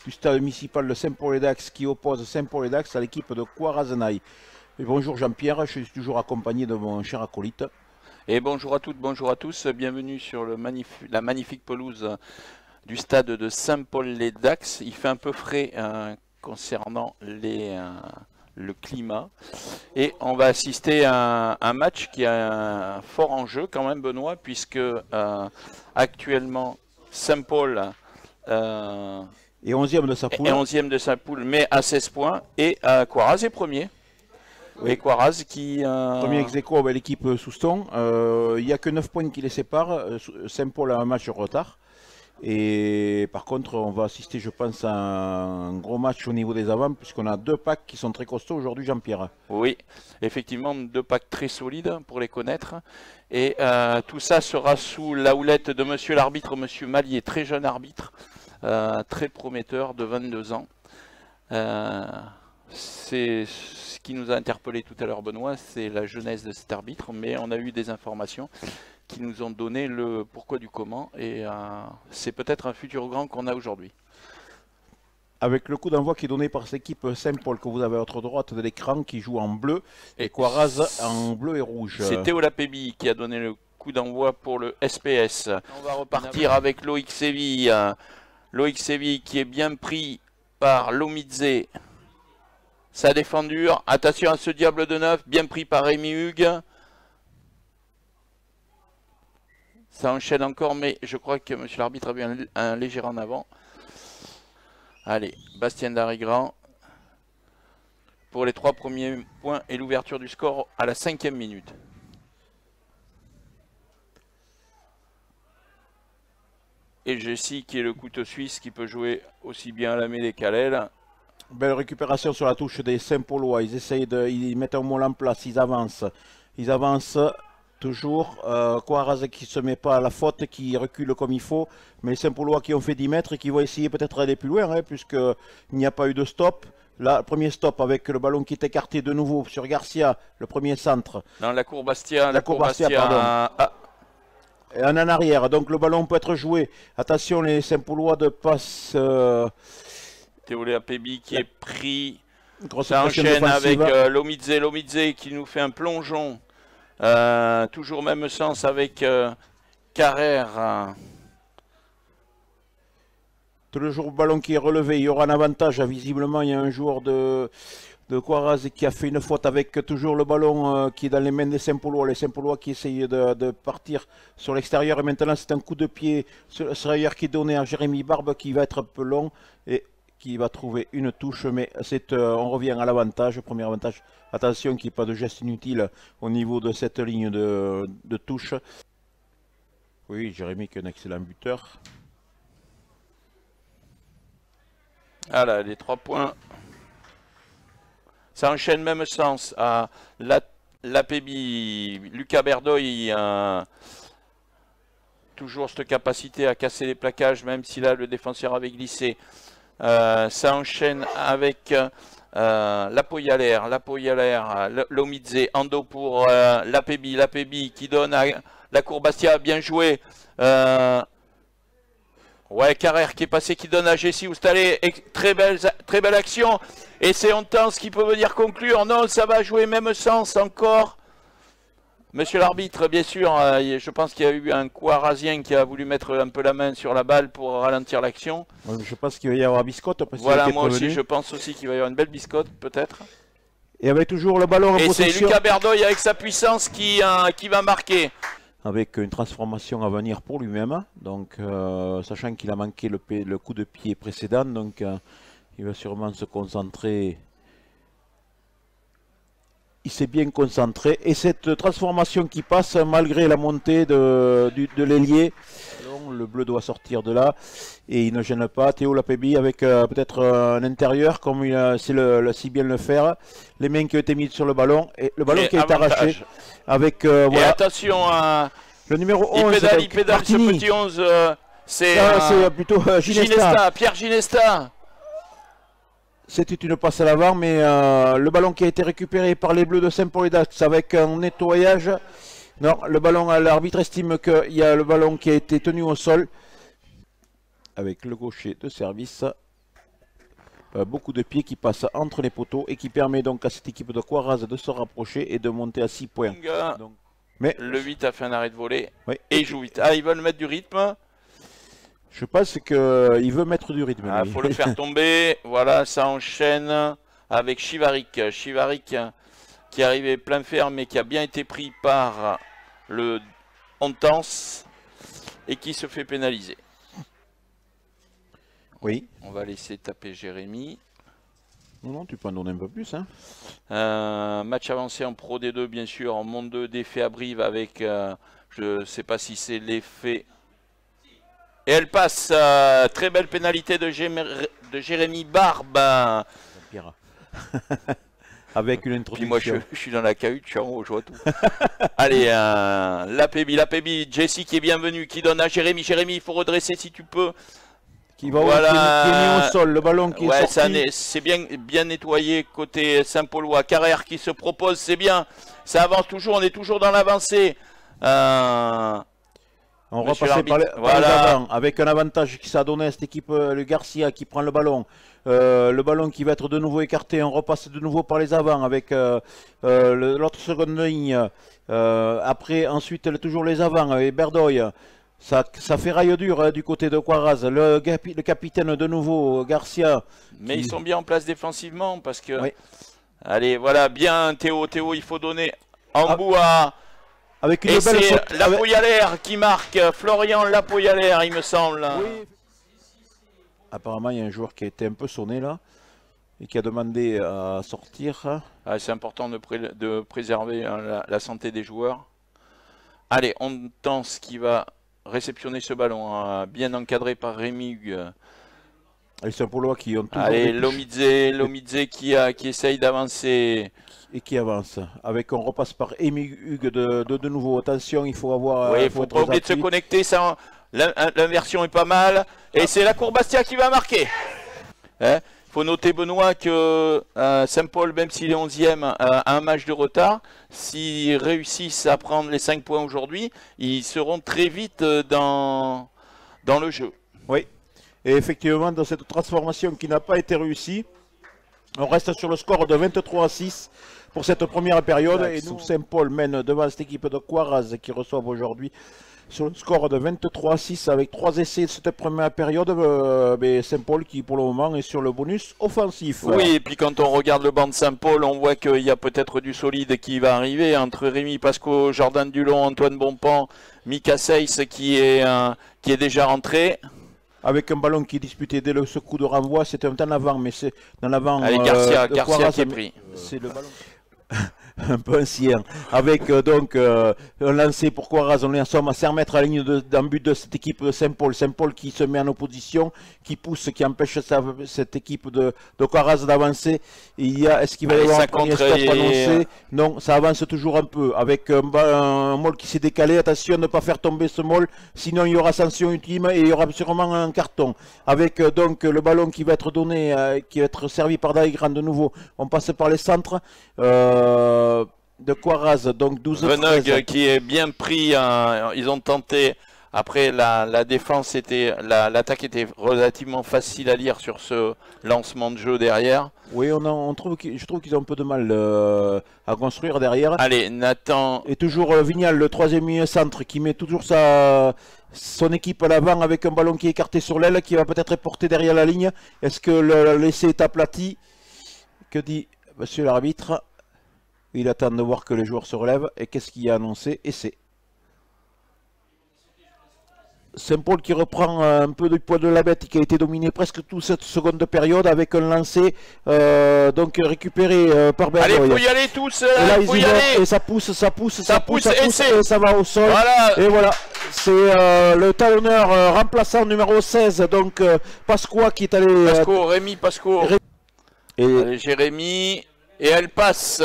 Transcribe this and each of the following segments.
du stade municipal de Saint-Paul-et-Dax qui oppose Saint-Paul-et-Dax à l'équipe de Coarazenay. Et bonjour Jean-Pierre, je suis toujours accompagné de mon cher acolyte. Et bonjour à toutes, bonjour à tous, bienvenue sur la magnifique pelouse du stade de Saint-Paul-et-Dax. Il fait un peu frais concernant le climat. Et on va assister à un match qui a un fort enjeu quand même, Benoît, puisque actuellement Saint-Paul est 11e de sa poule. Est 11e de sa poule, mais à 16 points. Et Coiraz est premier. Oui. Et Coiraz qui... Premier ex-aequo avec l'équipe Souston. Il n'y a que 9 points qui les séparent. Saint-Paul a un match de retard. Et par contre, on va assister, je pense, à un gros match au niveau des avants, puisqu'on a 2 packs qui sont très costauds aujourd'hui, Jean-Pierre. Oui, effectivement, 2 packs très solides pour les connaître. Et tout ça sera sous la houlette de monsieur l'arbitre, monsieur Mallier, très jeune arbitre, très prometteur, de 22 ans. C'est ce qui nous a interpellé tout à l'heure, Benoît, c'est la jeunesse de cet arbitre, mais on a eu des informations qui nous ont donné le pourquoi du comment, et c'est peut-être un futur grand qu'on a aujourd'hui. Avec le coup d'envoi qui est donné par cette équipe Saint-Paul que vous avez à votre droite de l'écran, qui joue en bleu, et Coiraz en bleu et rouge. C'est Théo Lapébi qui a donné le coup d'envoi pour le SPS. On va repartir avec Loïc Séville. Loïc Séville qui est bien pris par Lomidze. Ça défend dur. Attention à ce diable de neuf, bien pris par Rémi Hugues. Ça enchaîne encore, mais je crois que monsieur l'arbitre a vu un léger en avant. Allez, Bastien Darigrand pour les 3 premiers points et l'ouverture du score à la 5e minute. Et Jessie qui est le couteau suisse qui peut jouer aussi bien à la mêlée qu'à l'aile. Belle récupération sur la touche des Saint-Paulois. Ils mettent un moule en place, ils avancent. Ils avancent toujours. Coiraz qui ne se met pas à la faute, qui recule comme il faut. Mais les Saint-Paulois qui ont fait 10 mètres et qui vont essayer peut-être d'aller plus loin, hein, puisqu'il n'y a pas eu de stop. Là, premier stop avec le ballon qui est écarté de nouveau sur Garcia, le premier centre. Dans la cour Bastia. La cour Bastia, pardon. Ah. Et en arrière, donc le ballon peut être joué. Attention, les Saint-Paulois de passe... Théo Lapébi qui est pris. Ça enchaîne avec Lomidze qui nous fait un plongeon. Toujours même sens avec Carrère. Toujours le ballon qui est relevé, il y aura un avantage. Visiblement, il y a un joueur de Coiraz qui a fait une faute avec toujours le ballon qui est dans les mains des Saint-Paulois. Les Saint-Paulois qui essayent de partir sur l'extérieur. Et maintenant, c'est un coup de pied sur l'extérieur qui est donné à Jérémy Barbe qui va être un peu long et qui va trouver une touche. Mais on revient à l'avantage, premier avantage. Attention qu'il n'y ait pas de geste inutile au niveau de cette ligne de touche. Oui, Jérémy qui est un excellent buteur. Voilà, les 3 points. Ça enchaîne même sens à Lapébi. Lucas Berdoy toujours cette capacité à casser les plaquages, même si là le défenseur avait glissé. Ça enchaîne avec Lapoyalaire, Lomidze, Ando pour Lapébi qui donne à la cour Bastia, bien joué. Ouais, Carrère qui est passé, qui donne à Jessie Oustalé, très belle action. Et c'est Hontan, ce qui peut venir conclure. Non, ça va jouer même sens encore. Monsieur l'arbitre, bien sûr, je pense qu'il y a eu un Coirazien qui a voulu mettre un peu la main sur la balle pour ralentir l'action. Je pense qu'il va y avoir biscotte. Voilà, moi aussi, je pense aussi qu'il va y avoir une belle biscotte, peut-être. Et avec toujours le ballon en possession. Et c'est Lucas Berdoy avec sa puissance qui va marquer. Avec une transformation à venir pour lui-même, donc sachant qu'il a manqué le coup de pied précédent, donc il va sûrement se concentrer. Il s'est bien concentré, et cette transformation qui passe malgré la montée de l'ailier, le bleu doit sortir de là, et il ne gêne pas. Théo Lapébi avec peut-être un intérieur, comme il sait si bien le faire, les mains qui ont été mises sur le ballon, et le ballon qui est arraché. Avec, et attention à... Le numéro 11, il pédale ce petit 11, c'est plutôt Pierre Ginesta. C'était une passe à l'avant, mais le ballon qui a été récupéré par les Bleus de Saint-Paul-et-Dax avec un nettoyage. Non, le ballon, l'arbitre estime qu'il y a le ballon qui a été tenu au sol. Avec le gaucher de service. beaucoup de pieds qui passent entre les poteaux et qui permet donc à cette équipe de Coiraz de se rapprocher et de monter à 6 points. Donc, mais le 8 a fait un arrêt de volée et il joue 8. Ah, ils veulent mettre du rythme. Je pense qu'il veut mettre du rythme. Il faut le faire tomber. Voilà, ça enchaîne avec Chivarik. Chivarik qui est arrivé plein fer mais qui a bien été pris par le Ontance et qui se fait pénaliser. Oui. On va laisser taper Jérémy. Non, tu peux en donner un peu plus. Hein. Match avancé en Pro D2, bien sûr. En Monde 2 d'effet à Brive avec, je ne sais pas si c'est l'effet. Et elle passe. Très belle pénalité de Jérémy Barbe. Avec une introduction. Puis moi, je suis dans la cahute, je suis en haut, je vois tout. Allez, la Pébi, Jessie qui est bienvenue, qui donne à Jérémy. Jérémy, il faut redresser si tu peux. Qui va voilà. Qui est mis au sol, le ballon qui est sorti. C'est bien nettoyé côté Saint-Paulois. Carrère qui se propose, c'est bien. Ça avance toujours, on est toujours dans l'avancée. On repasse par les avant, avec un avantage qui s'est donné à cette équipe, le Garcia qui prend le ballon qui va être de nouveau écarté. On repasse de nouveau par les avants avec l'autre seconde ligne. Après, ensuite, toujours les avants et Berdoy. Ça fait raille dur du côté de Coiraz. Le capitaine de nouveau, Garcia. Mais ils sont bien en place défensivement parce que... Oui. Allez, voilà, bien Théo. Théo, il faut donner en bout à... Avec une et belle c'est Lapoyalaire qui marque. Florian Lapoyalaire, il me semble. Oui. Apparemment, il y a un joueur qui a été un peu sonné là et qui a demandé à sortir. Ah, c'est important de préserver la santé des joueurs. Allez, on tente ce qui va... réceptionner ce ballon, bien encadré par Rémi Hugues. Et Saint-Paulois qui ont toujours... Allez, Lomidze qui essaye d'avancer. Et qui avance. On repasse par Rémi Hugues de nouveau. Attention, il faut avoir... Oui, il faut pas oublier de se connecter. L'inversion est pas mal. Et c'est la Courbastia qui va marquer. Il faut noter, Benoît, que Saint-Paul, même s'il est 11e, a un match de retard. S'ils réussissent à prendre les 5 points aujourd'hui, ils seront très vite dans le jeu. Oui, et effectivement, dans cette transformation qui n'a pas été réussie, on reste sur le score de 23-6 pour cette première période. Et nous, Saint-Paul mène devant cette équipe de Coiraz qui reçoivent aujourd'hui sur le score de 23-6 avec 3 essais de cette première période. Saint-Paul qui pour le moment est sur le bonus offensif. Oui, et puis quand on regarde le banc de Saint-Paul, on voit qu'il y a peut-être du solide qui va arriver entre Rémi Pasco, Jordan Dulon, Antoine Bonpan, Mika Seyss qui est déjà rentré. Avec un ballon qui est disputé dès ce coup de renvoi, c'était un temps en avant, mais c'est dans l'avant. Avec Garcia qui est pris. C'est le ballon. Un peu ancien, avec donc un lancé pour Coiraz, on est en somme à 5 mètres à la ligne d'un but de cette équipe de Saint-Paul. Saint-Paul qui se met en opposition, qui pousse, qui empêche cette équipe de Coiraz d'avancer. Est-ce qu'il va y avoir un premier stop annoncé? Non, ça avance toujours un peu, avec un Moll qui s'est décalé. Attention de ne pas faire tomber ce Moll, sinon il y aura sanction ultime et il y aura sûrement un carton. Avec donc le ballon qui va être donné, qui va être servi par Daigran de nouveau. On passe par les centres. De Coiraz, donc 12-13. Qui est bien pris, ils ont tenté, après la défense l'attaque était relativement facile à lire sur ce lancement de jeu derrière. Oui, je trouve qu'ils ont un peu de mal à construire derrière. Allez, Nathan. Et toujours Vignal, le troisième milieu centre, qui met toujours son équipe à l'avant avec un ballon qui est écarté sur l'aile, qui va peut-être être porté derrière la ligne. Est-ce que l'essai est aplati? Que dit monsieur l'arbitre? Il attend de voir que les joueurs se relèvent. Et qu'est-ce qu'il a annoncé? Essai. Saint-Paul qui reprend un peu du poids de la bête, qui a été dominé presque toute cette seconde période avec un lancer donc récupéré par Berdoy. Allez, il faut y aller tous. Et là, et ça pousse, et ça va au sol. Voilà. Et voilà, c'est le talonneur remplaçant numéro 16, donc Pasqua qui est allé... Rémi Pasco. Allez, Jérémy... Et elle passe.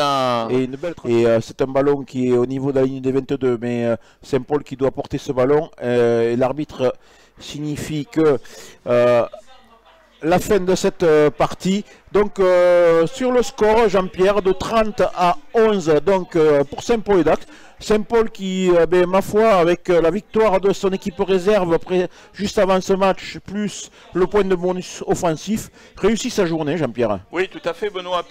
Et c'est un ballon qui est au niveau de la ligne des 22, mais Saint-Paul qui doit porter ce ballon. Et l'arbitre signifie que la fin de cette partie. Donc sur le score, Jean-Pierre, de 30 à 11 donc, pour Saint-Paul et Dax. Saint-Paul qui, ma foi, avec la victoire de son équipe réserve juste avant ce match, plus le point de bonus offensif, réussit sa journée, Jean-Pierre. Oui, tout à fait, Benoît.